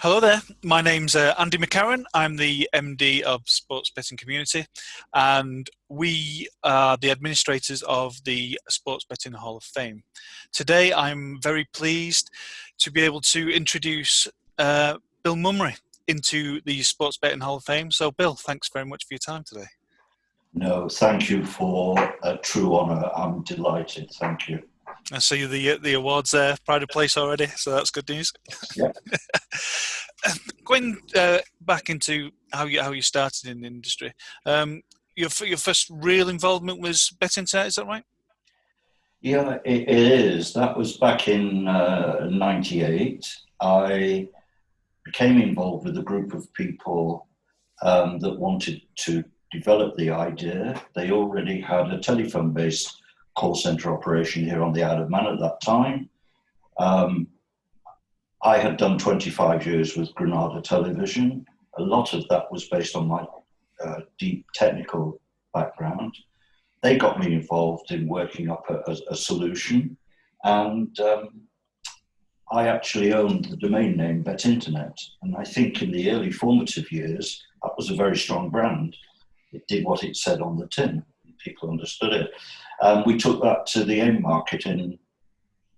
Hello there. My name's Andy McCarran. I'm the MD of Sports Betting Community, and we are the administrators of the Sports Betting Hall of Fame. Today, I'm very pleased to be able to introduce Bill Mummery into the Sports Betting Hall of Fame. So, Bill, thanks very much for your time today. No, thank you for a true honour. I'm delighted. Thank you. I see the awards there, pride of place already, so that's good news. Yeah. Going back into how you started in the industry, your first real involvement was Betton Internet, is that right? Yeah, it is. That was back in '98. I became involved with a group of people that wanted to develop the idea. They already had a telephone-based call centre operation here on the Isle of Man at that time. I had done 25 years with Granada Television. A lot of that was based on my deep technical background. They got me involved in working up a solution, and I actually owned the domain name Bet Internet. And I think in the early formative years, that was a very strong brand. It did what it said on the tin. People understood it. We took that to the AIM market in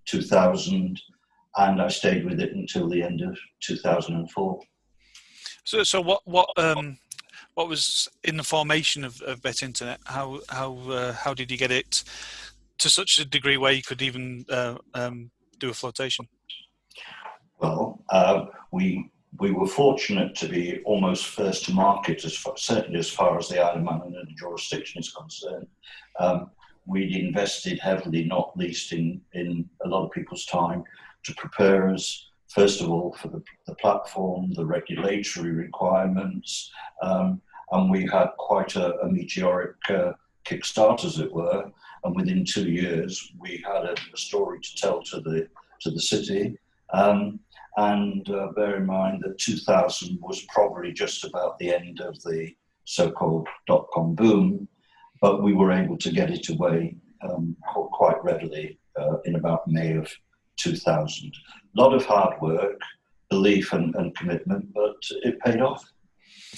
2000, and I stayed with it until the end of 2004. So what was in the formation of Bet Internet? How did you get it to such a degree where you could even do a flotation? Well, we were fortunate to be almost first to market, certainly as far as the Isle of Man and the jurisdiction is concerned. We'd invested heavily, not least in a lot of people's time, to prepare us, first of all, for the platform, the regulatory requirements, and we had quite a meteoric kickstart, as it were. And within 2 years, we had a story to tell to the city. And bear in mind that 2000 was probably just about the end of the so-called dot-com boom, but we were able to get it away quite readily in about May of 2000. A lot of hard work, belief and commitment, but it paid off.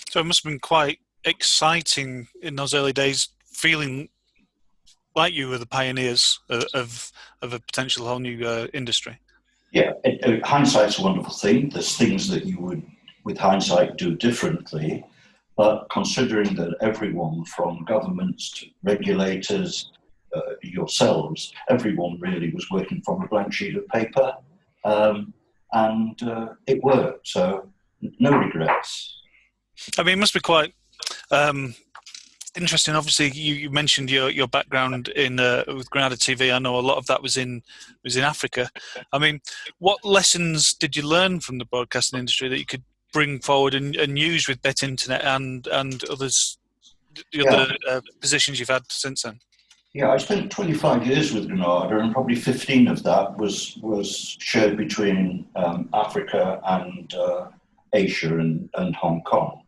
So it must have been quite exciting in those early days, feeling like you were the pioneers of a potential whole new industry. Yeah, hindsight's a wonderful thing. There's things that you would, with hindsight, do differently. But considering that everyone from governments to regulators, yourselves, everyone really was working from a blank sheet of paper. And it worked. So no regrets. I mean, it must be quite interesting. Obviously, you mentioned your background in with Granada TV. I know a lot of that was in Africa. I mean, what lessons did you learn from the broadcasting industry that you could bring forward and use with Bet Internet and others, the other positions you've had since then? Yeah, I spent 25 years with Granada, and probably 15 of that was shared between Africa and Asia and Hong Kong.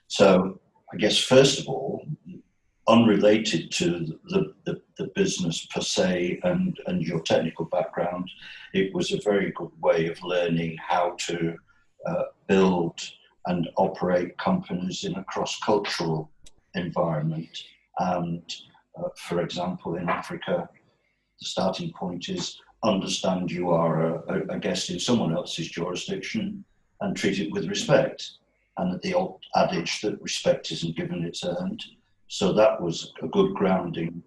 So I guess, first of all, unrelated to the business per se and your technical background, it was a very good way of learning how to build and operate companies in a cross-cultural environment. And for example, in Africa, the starting point is understand you are a guest in someone else's jurisdiction and treat it with respect. And the old adage that respect isn't given, it's earned. So that was a good grounding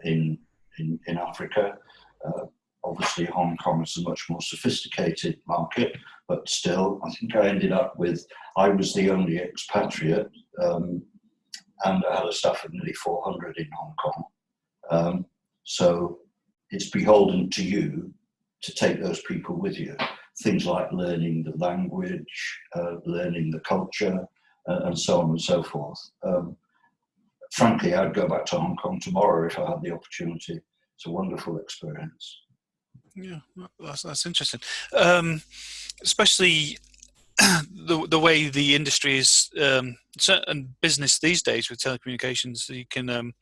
in Africa. Obviously, Hong Kong is a much more sophisticated market, but still, I think I was the only expatriate, and I had a staff of nearly 400 in Hong Kong. So it's beholden to you to take those people with you. Things like learning the language, learning the culture, and so on and so forth. Frankly, I'd go back to Hong Kong tomorrow if I had the opportunity. It's a wonderful experience. Yeah, that's interesting. Especially the way the industry is, certain business these days with telecommunications, you can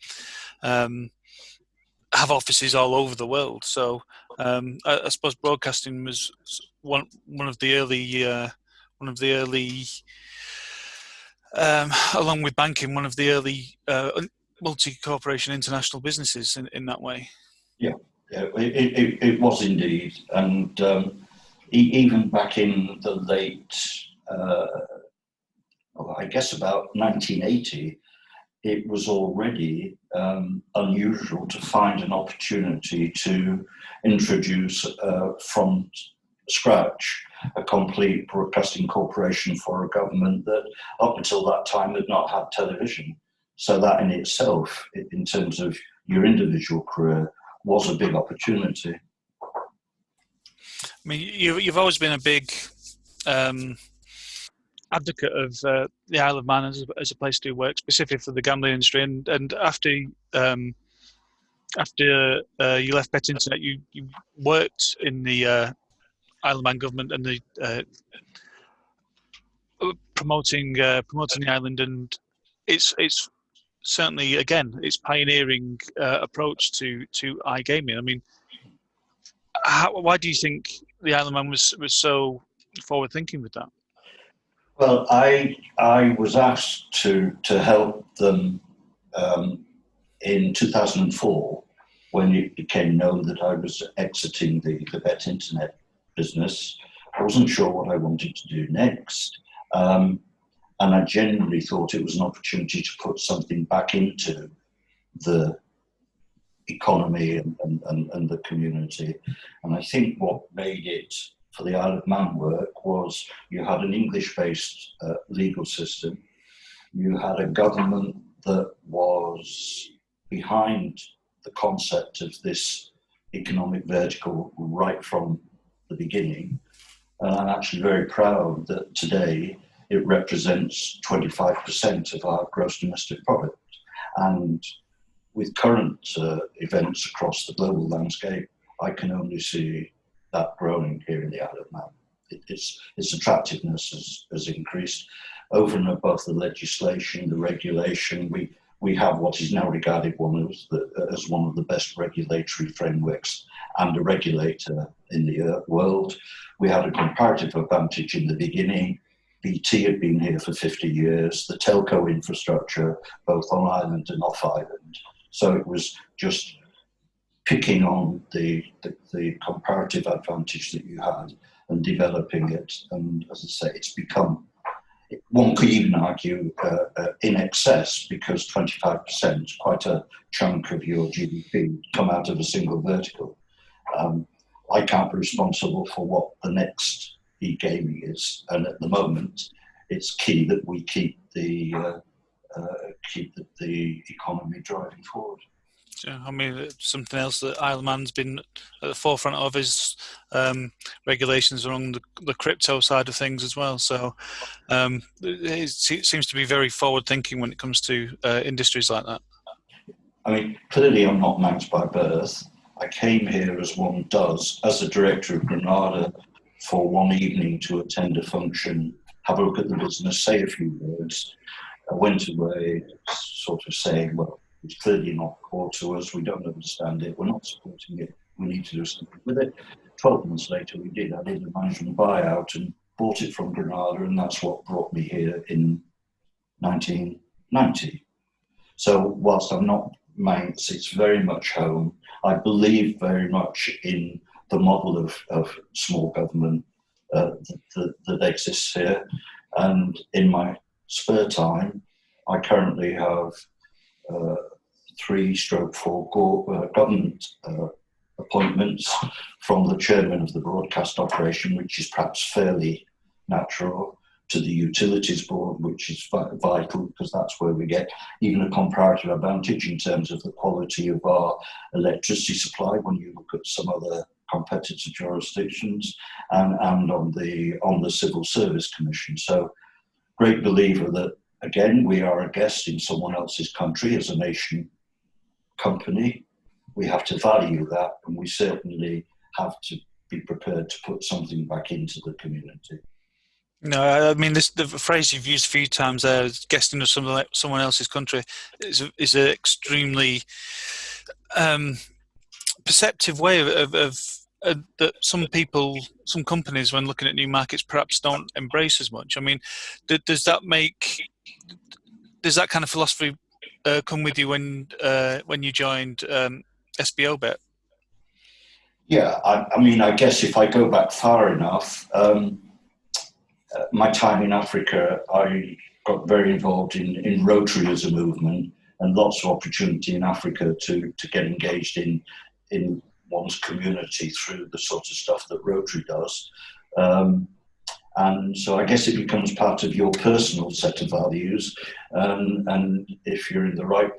have offices all over the world. So I suppose broadcasting was one of the early one of the early, along with banking, one of the early multi-corporation international businesses in that way. Yeah, it was indeed. And even back in the late, I guess about 1980, it was already unusual to find an opportunity to introduce from scratch a complete broadcasting corporation for a government that up until that time had not had television. So that in itself, in terms of your individual career, was a big opportunity. I mean, you've always been a big advocate of the Isle of Man as a place to work, specifically for the gambling industry. And after you left Betton Internet, you worked in the Isle of Man government and the promoting the island, and it's certainly, again, it's pioneering approach to iGaming. I mean, why do you think the Isle of Man was so forward thinking with that? Well, I was asked to help them in 2004 when it became known that I was exiting the Bet Internet business. I wasn't sure what I wanted to do next. And I genuinely thought it was an opportunity to put something back into the economy and the community. And I think what made it for the Isle of Man work was you had an English-based legal system. You had a government that was behind the concept of this economic vertical right from the beginning. And I'm actually very proud that today it represents 25% of our gross domestic product. And with current events across the global landscape, I can only see that growing here in the Isle of Man. Its attractiveness has increased over and above the legislation, the regulation. We have what is now regarded as one of the best regulatory frameworks and a regulator in the world. We had a comparative advantage in the beginning. BT had been here for 50 years, the telco infrastructure, both on island and off island. So it was just picking on the comparative advantage that you had and developing it. And as I say, it's become, one could even argue, in excess, because 25%, quite a chunk of your GDP, come out of a single vertical. I can't be responsible for what the next e-gaming is, and at the moment, it's key that we keep the economy driving forward. Yeah, I mean, something else that Isle of Man's been at the forefront of is regulations around the crypto side of things as well. So it seems to be very forward thinking when it comes to industries like that. I mean, clearly I'm not Manx by birth. I came here, as one does, as a director of Granada for one evening to attend a function, have a look at the business, say a few words. I went away sort of saying, well, it's clearly not core to us, we don't understand it, we're not supporting it, we need to do something with it. 12 months later we did. I did a management buyout and bought it from Granada, and that's what brought me here in 1990. So whilst I'm not Manx, it's very much home. I believe very much in the model of small government that exists here. And in my spare time, I currently have 3/4 government appointments from the chairman of the broadcast operation, which is perhaps fairly natural, to the utilities board, which is vital because that's where we get even a comparative advantage in terms of the quality of our electricity supply when you look at some other competitor jurisdictions, and on the Civil Service Commission. So great believer that, again, we are a guest in someone else's country as a nation company. We have to value that, and we certainly have to be prepared to put something back into the community. No, I mean the phrase you've used a few times there, guesting of someone else's country, is an extremely perceptive way of that some people, some companies, when looking at new markets, perhaps don't embrace as much. I mean, does that kind of philosophy come with you when you joined SBO Bet? Yeah, I mean, I guess if I go back far enough, my time in Africa, I got very involved in Rotary as a movement, and lots of opportunity in Africa to get engaged in one's community through the sort of stuff that Rotary does. And so I guess it becomes part of your personal set of values. And if you're in the right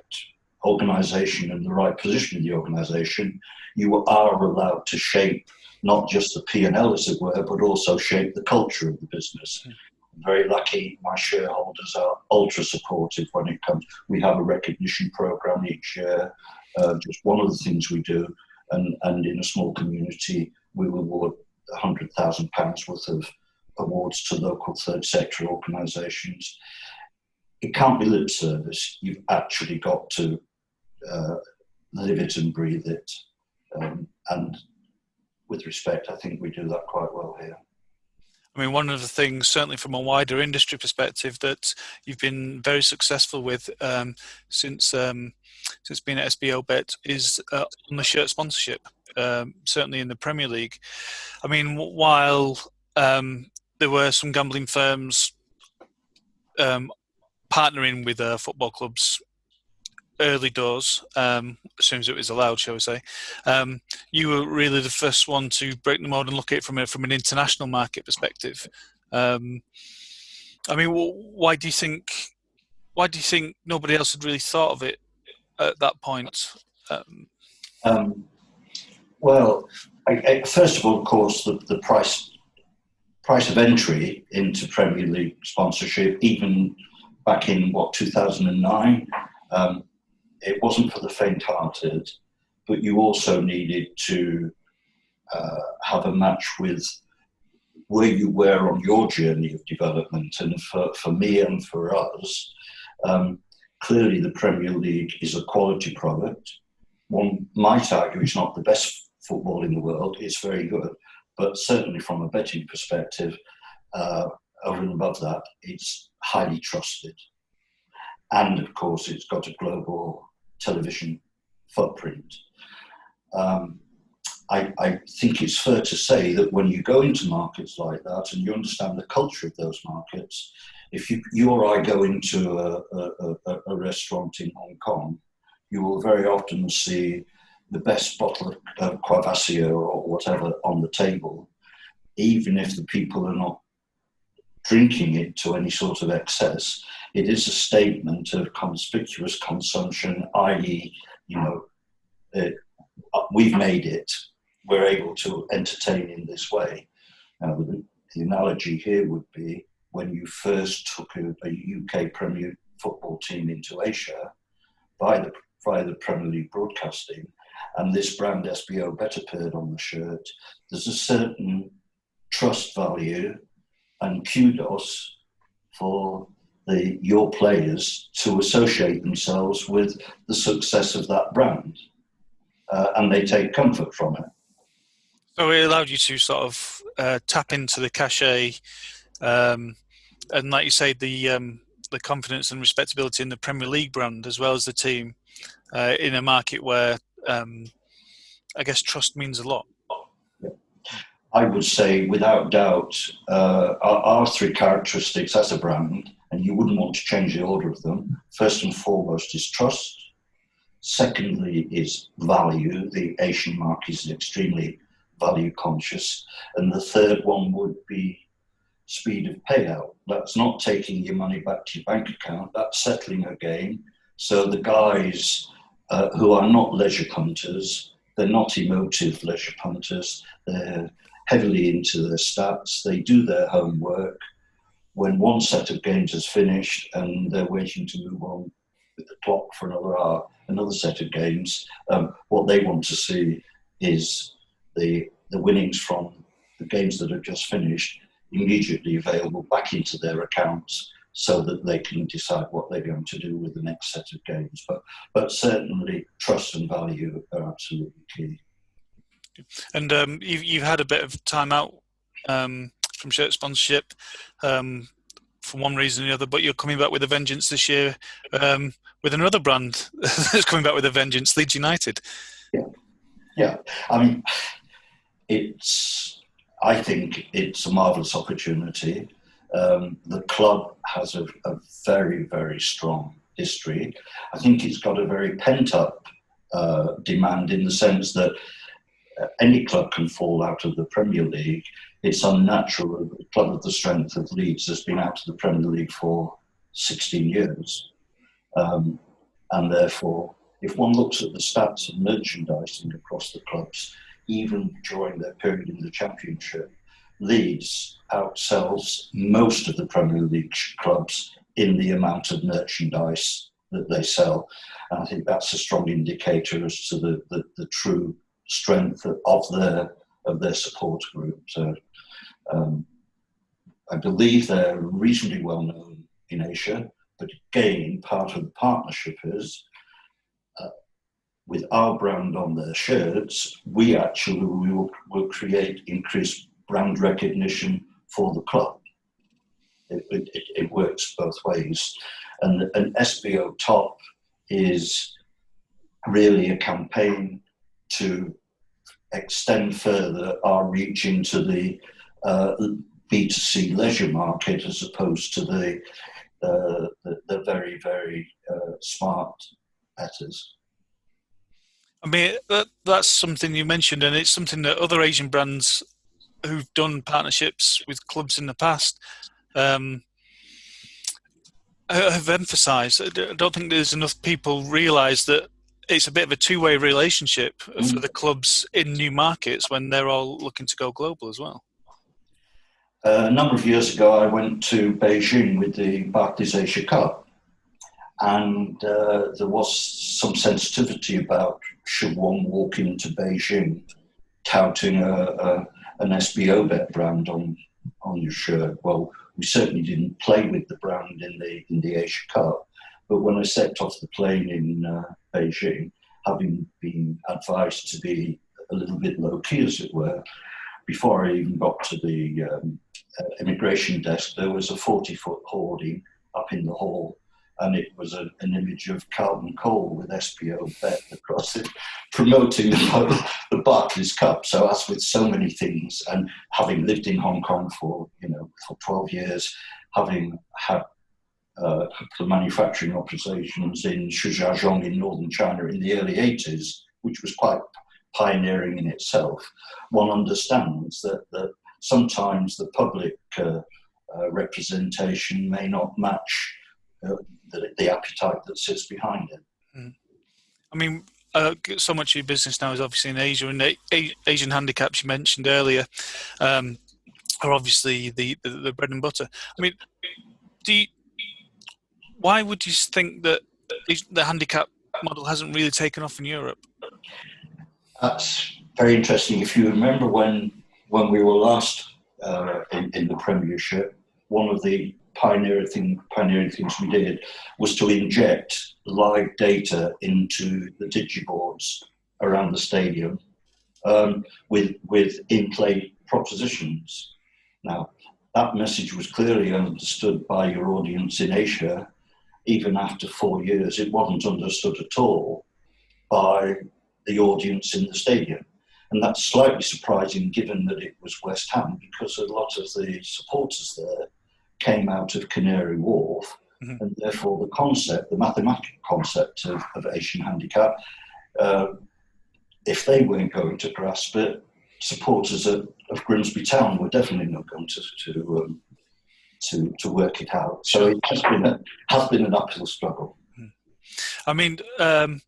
organisation and the right position in the organisation, you are allowed to shape not just the P&L, as it were, but also shape the culture of the business. I'm very lucky. My shareholders are ultra supportive when it comes. We have a recognition program each year, just one of the things we do. And in a small community, we will award £100,000 worth of awards to local third sector organisations. It can't be lip service. You've actually got to live it and breathe it. And with respect, I think we do that quite well here. I mean, one of the things, certainly from a wider industry perspective, that you've been very successful with since being at SBO Bet is on the shirt sponsorship, certainly in the Premier League. I mean, while there were some gambling firms partnering with football clubs early doors, as soon as it was allowed, shall we say, you were really the first one to break the mold and look at it from an international market perspective. I mean, why do you think nobody else had really thought of it at that point? Well, first of all, of course, the price of entry into Premier League sponsorship, even back in 2009. It wasn't for the faint-hearted, but you also needed to have a match with where you were on your journey of development. And for me and for us, clearly the Premier League is a quality product. One might argue it's not the best football in the world. It's very good, but certainly from a betting perspective, over and above that, it's highly trusted. And of course, it's got a global television footprint. I think it's fair to say that when you go into markets like that and you understand the culture of those markets, if you or I go into a restaurant in Hong Kong, you will very often see the best bottle of Courvoisier or whatever on the table, even if the people are not drinking it to any sort of excess. It is a statement of conspicuous consumption, i.e., we've made it, we're able to entertain in this way. Now, the analogy here would be when you first took a UK Premier football team into Asia via the Premier League broadcasting, and this brand SBO Bet appeared on the shirt, there's a certain trust value and kudos for your players to associate themselves with the success of that brand, and they take comfort from it. So it allowed you to sort of tap into the cachet, and like you say, the confidence and respectability in the Premier League brand as well as the team in a market where I guess trust means a lot. I would say, without doubt, our three characteristics as a brand, and you wouldn't want to change the order of them. First and foremost is trust. Secondly is value. The Asian market is extremely value conscious. And the third one would be speed of payout. That's not taking your money back to your bank account. That's settling a game. So the guys who are not leisure punters, they're not emotive leisure punters. They're heavily into their stats. They do their homework. When one set of games is finished and they're waiting to move on with the clock for another hour, another set of games, what they want to see is the winnings from the games that have just finished immediately available back into their accounts so that they can decide what they're going to do with the next set of games. But certainly trust and value are absolutely key. And you've had a bit of time out from shirt sponsorship for one reason or the other, but you're coming back with a vengeance this year with another brand that's coming back with a vengeance, Leeds United. Yeah. I mean, I think it's a marvellous opportunity. The club has a very, very strong history. I think it's got a very pent-up demand, in the sense that any club can fall out of the Premier League. It's unnatural. A club of the strength of Leeds has been out of the Premier League for 16 years. And therefore, if one looks at the stats of merchandising across the clubs, even during their period in the Championship, Leeds outsells most of the Premier League clubs in the amount of merchandise that they sell. And I think that's a strong indicator as to the true strength of their support group. So I believe they're reasonably well known in Asia, but again, part of the partnership is with our brand on their shirts, we will create increased brand recognition for the club. It works both ways. And SBO Top is really a campaign to extend further our reach into the B2C leisure market, as opposed to the very, very smart bettors. I mean, that's something you mentioned, and it's something that other Asian brands who've done partnerships with clubs in the past have emphasised. I don't think there's enough people realise that it's a bit of a two-way relationship for the clubs in new markets when they're all looking to go global as well. A number of years ago, I went to Beijing with the Barclays Asia Cup, and there was some sensitivity about should one walk into Beijing touting an SBO Bet brand on your shirt. Well, we certainly didn't play with the brand in the Asia Cup, but when I stepped off the plane in Beijing, having been advised to be a little bit low-key, as it were, before I even got to the immigration desk, there was a 40-foot hoarding up in the hall, and it was an image of Carlton Cole with SBO Bet across it, promoting the Barclays Cup. So as with so many things, and having lived in Hong Kong for 12 years, having had a couple of manufacturing operations in Shijiazhuang in northern China in the early 80s, which was quite pioneering in itself, one understands that sometimes the public representation may not match the appetite that sits behind it. I mean, so much of your business now is obviously in Asia, and Asian Handicaps you mentioned earlier are obviously the bread and butter. I mean, why would you think that the handicap model hasn't really taken off in Europe? That's very interesting. If you remember when we were last in the Premiership, one of the pioneering things we did was to inject live data into the digiboards around the stadium with in-play propositions. Now, that message was clearly understood by your audience in Asia. Even after 4 years, it wasn't understood at all by the audience in the stadium. And that's slightly surprising given that it was West Ham, because a lot of the supporters there came out of Canary Wharf, and therefore the mathematical concept of Asian Handicap, if they weren't going to grasp it, supporters of Grimsby Town were definitely not going to work it out. So it has been an uphill struggle. I mean, the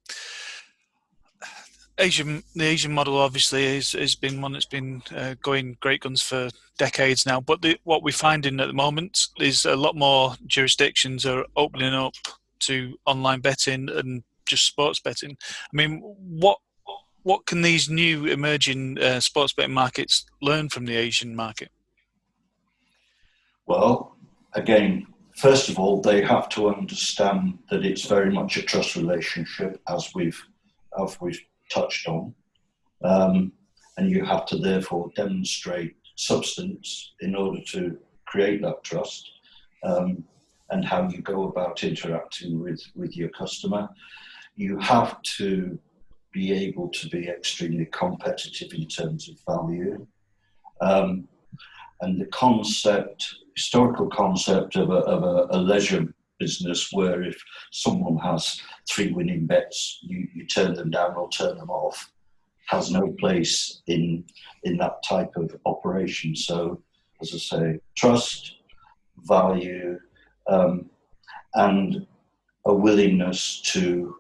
Asian model obviously has been one that's been going great guns for decades now. But what we're finding at the moment is a lot more jurisdictions are opening up to online betting and just sports betting. I mean, what can these new emerging sports betting markets learn from the Asian market? Well, again, first of all, they have to understand that it's very much a trust relationship, as we've touched on. and you have to therefore demonstrate substance in order to create that trust, and how you go about interacting with your customer. You have to be able to be extremely competitive in terms of value. And the historical concept of a leisure business where if someone has 3 winning bets, you turn them down or turn them off, has no place in that type of operation. So, as I say, trust, value, and a willingness to,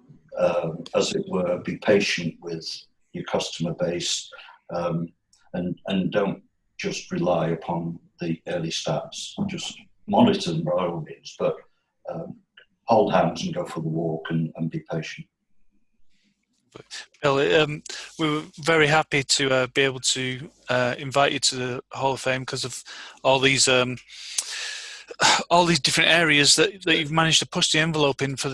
as it were, be patient with your customer base, and don't just rely upon the early stats. Just monitor them by all means, but hold hands and go for the walk and be patient. Bill, we were very happy to be able to invite you to the Hall of Fame because of all these different areas that you've managed to push the envelope in for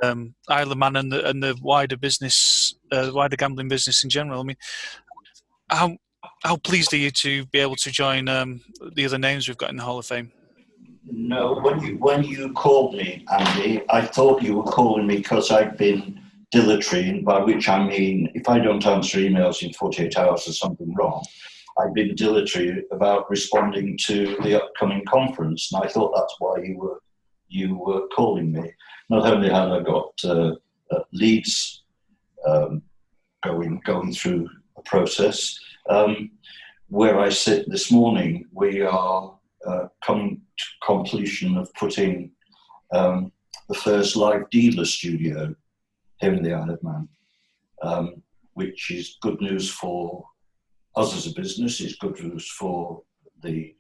Isle of Man and the wider business, wider gambling business in general. I mean, how pleased are you to be able to join the other names we've got in the Hall of Fame? No, when you called me, Andy, I thought you were calling me because I'd been dilatory, by which I mean if I don't answer emails in 48 hours, there's something wrong. I've been dilatory about responding to the upcoming conference, and I thought that's why you were calling me. Not only had I got leads going through a process, where I sit this morning, we are coming to completion of putting the first live dealer studio here in the Isle of Man, which is good news for us as a business. It's good news for the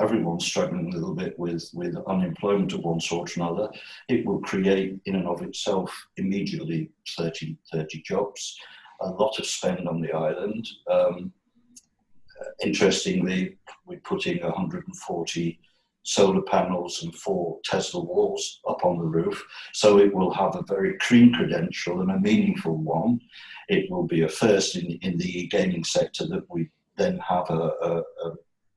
everyone struggling a little bit with unemployment of one sort or another. It will create in and of itself immediately 30 jobs, a lot of spend on the island. Interestingly, we're putting 140 solar panels and 4 Tesla walls up on the roof, so it will have a very clean credential and a meaningful one. It will be a first in the gaming sector that we then have a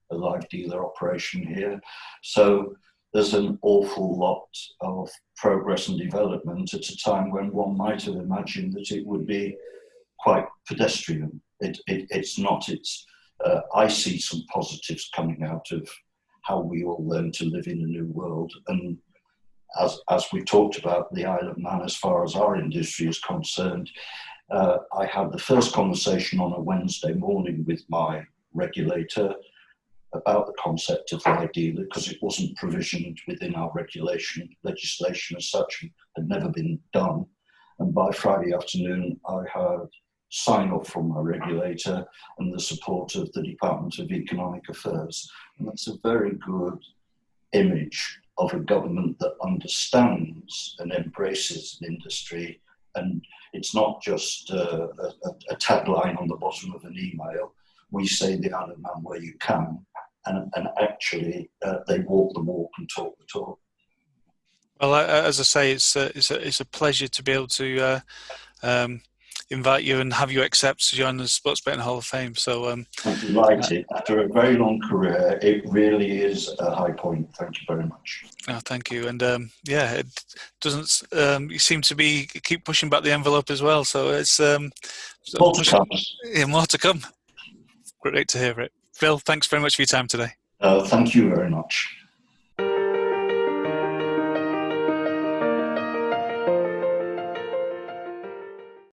live dealer operation here. So there's an awful lot of progress and development at a time when one might have imagined that it would be quite pedestrian. It's not. I see some positives coming out of how we all learn to live in a new world. And as we talked about the Isle of Man, as far as our industry is concerned, I had the first conversation on a Wednesday morning with my regulator about the concept of live dealer, because it wasn't provisioned within our legislation as such, had never been done. And by Friday afternoon, I had sign off from my regulator and the support of the Department of Economic Affairs. And that's a very good image of a government that understands and embraces an industry. And it's not just a tagline on the bottom of an email. We say the Isle of Man where you can, and actually they walk the walk and talk the talk. Well, as I say, it's a pleasure to be able to invite you and have you accept to join the Sports Betting Hall of Fame. So I'm delighted. After a very long career, it really is a high point. Thank you very much. Oh, thank you. And yeah, it doesn't. You seem to keep pushing back the envelope as well. So it's more to come. Yeah, more to come. Great to hear it. Phil, thanks very much for your time today. Thank you very much.